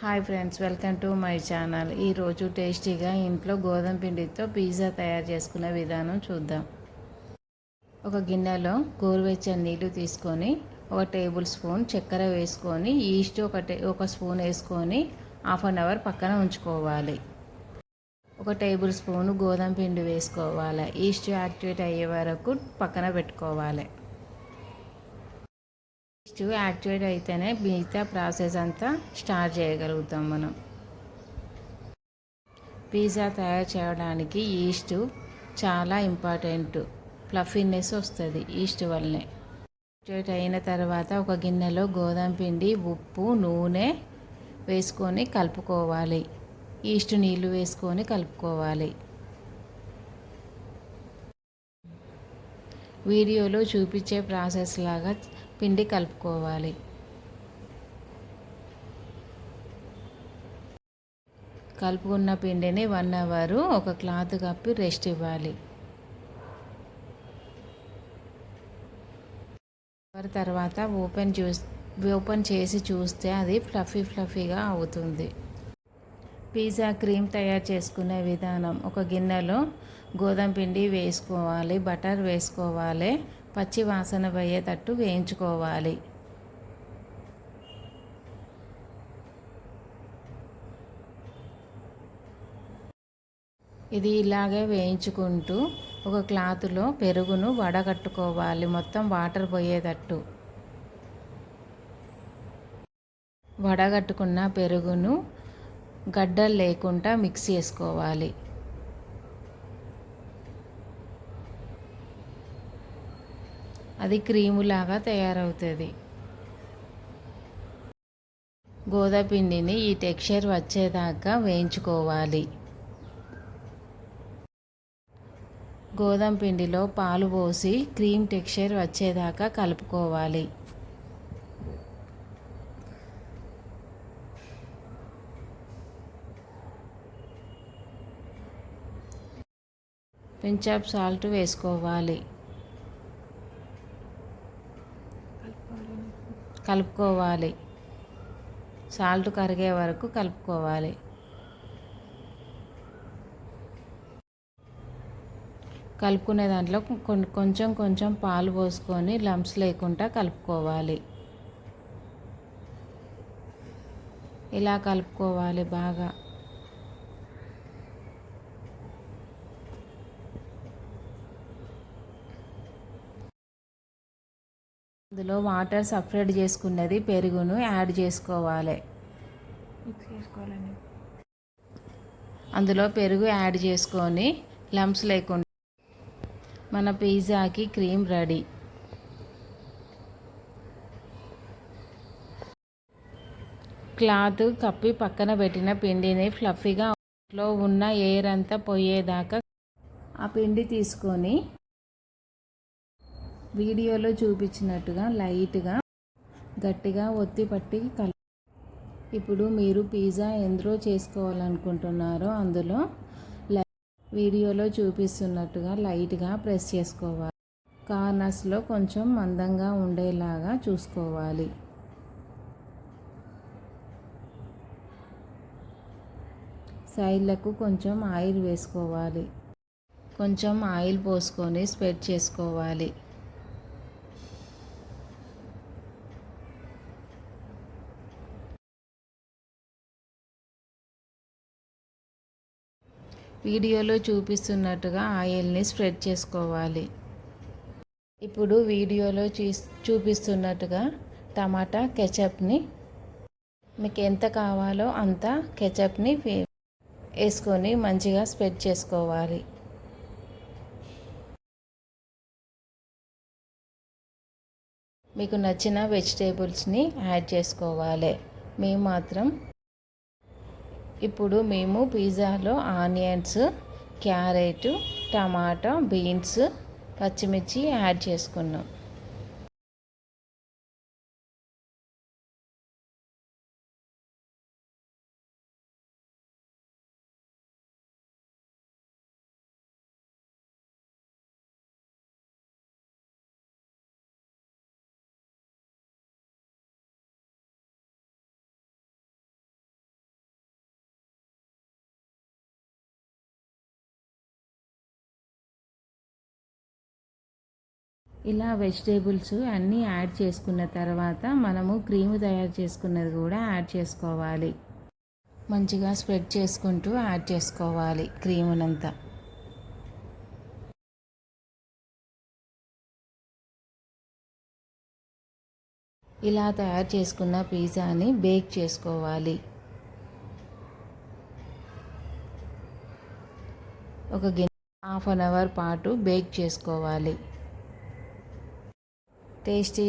Hi friends, welcome to my channel. ఈరోజు టేస్టీగా ఇంట్లో గోధుమ పిండితో పిజ్జా తయారు చేసుకునే విధానం చూద్దాం. ఒక గిన్నెలో గోరువెచ్చని నీళ్లు తీసుకొని ఒక టేబుల్ స్పూన్ చక్కెర వేసుకొని ఈస్ట్ ఒక స్పూన్ వేసుకొని హాఫ్ అన్ అవర్ పక్కన ఉంచుకోవాలి. ఒక టేబుల్ స్పూన్ గోధుమ పిండి వేసుకోవాలి. ఈస్ట్ యాక్టివేట్ అయ్యే వరకు పక్కన పెట్టుకోవాలి. ఈస్ట్ యాక్టివేట్ అయితేనే మిగతా ప్రాసెస్ అంతా స్టార్ట్ చేయగలుగుతాం మనం. పిజ్జా తయారు చేయడానికి ఈస్ట్ చాలా ఇంపార్టెంట్. ఫ్లఫీనెస్ వస్తుంది ఈస్ట్ వల్లనే. యాక్టివేట్ అయిన తర్వాత ఒక గిన్నెలో గోధుమ పిండి, ఉప్పు, నూనె వేసుకొని కలుపుకోవాలి. ఈస్ట్ నీళ్ళు వేసుకొని కలుపుకోవాలి. వీడియోలో చూపించే ప్రాసెస్ లాగా పిండి కలుపుకోవాలి. కలుపుకున్న పిండిని 1 అవర్ ఒక క్లాత్ కప్పి రెస్ట్ ఇవ్వాలి. తర్వాత ఓపెన్ చేసి చూస్తే అది ఫ్లఫీగా అవుతుంది. పిజ్జా క్రీమ్ తయారు చేసుకునే విధానం: ఒక గిన్నెలో గోధుమ పిండి వేసుకోవాలి, బటర్ వేసుకోవాలి, పచ్చి వాసన పోయేటట్టు వేయించుకోవాలి. ఇది ఇలాగే వేయించుకుంటూ ఒక క్లాత్లో పెరుగును వడగట్టుకోవాలి, మొత్తం వాటర్ పోయేటట్టు. వడగట్టుకున్న పెరుగును గడ్డలు లేకుండా మిక్స్ చేసుకోవాలి. అది క్రీములాగా తయారవుతుంది. గోధుమ పిండిని ఈ టెక్స్చర్ వచ్చేదాకా వేయించుకోవాలి. గోధుమ పిండిలో పాలు పోసి క్రీమ్ టెక్స్చర్ వచ్చేదాకా కలుపుకోవాలి. పించ్ ఆఫ్ సాల్ట్ వేసుకోవాలి. కలుపుకోవాలి. సాల్ట్ కరిగే వరకు కలుపుకోవాలి. కలుపుకునే దాంట్లో కొంచెం పాలు పోసుకొని లంప్స్ లేకుండా కలుపుకోవాలి. ఇలా కలుపుకోవాలి బాగా. అందులో వాటర్ సపరేట్ చేసుకున్నది పెరుగును యాడ్ చేసుకోవాలి. అందులో పెరుగు యాడ్ చేసుకొని లంప్స్ లేకుండా మన పిజ్జాకి క్రీమ్ రెడీ. క్లాత్ కప్పి పక్కన పెట్టిన పిండిని ఫ్లఫీగా లో ఉన్న ఎయిర్ అంతా పోయేదాకా ఆ పిండి తీసుకొని వీడియోలో చూపించినట్టుగా లైట్గా గట్టిగా ఒత్తి పట్టి ఇప్పుడు మీరు పిజ్జా ఎందులో చేసుకోవాలనుకుంటున్నారో అందులో వీడియోలో చూపిస్తున్నట్టుగా లైట్గా ప్రెస్ చేసుకోవాలి. కార్నర్స్లో కొంచెం మందంగా ఉండేలాగా చూసుకోవాలి. సైడ్లకు కొంచెం ఆయిల్ వేసుకోవాలి. కొంచెం ఆయిల్ పోసుకొని స్ప్రెడ్ చేసుకోవాలి. వీడియోలో చూపిస్తున్నట్టుగా ఆయిల్ని స్ప్రెడ్ చేసుకోవాలి. ఇప్పుడు వీడియోలో చూపిస్తున్నట్టుగా టమాటా కెచప్ని మీకు ఎంత కావాలో అంత కెచప్ని వేసుకొని మంచిగా స్ప్రెడ్ చేసుకోవాలి. మీకు నచ్చిన వెజిటేబుల్స్ని యాడ్ చేసుకోవాలి. ఇప్పుడు మేము పిజ్జాలో ఆనియన్స్, క్యారెట్, టమాటా, బీన్స్, పచ్చిమిర్చి యాడ్ చేసుకున్నాం. ఇలా వెజిటేబుల్స్ అన్నీ యాడ్ చేసుకున్న తర్వాత మనము క్రీమ్ తయారు చేసుకున్నది కూడా యాడ్ చేసుకోవాలి. మంచిగా స్ప్రెడ్ చేసుకుంటూ యాడ్ చేసుకోవాలి క్రీమునంతా. ఇలా తయారు చేసుకున్న పిజ్జాని బేక్ చేసుకోవాలి. ఒక హాఫ్ అన్ అవర్ పాటు బేక్ చేసుకోవాలి. టేస్టీ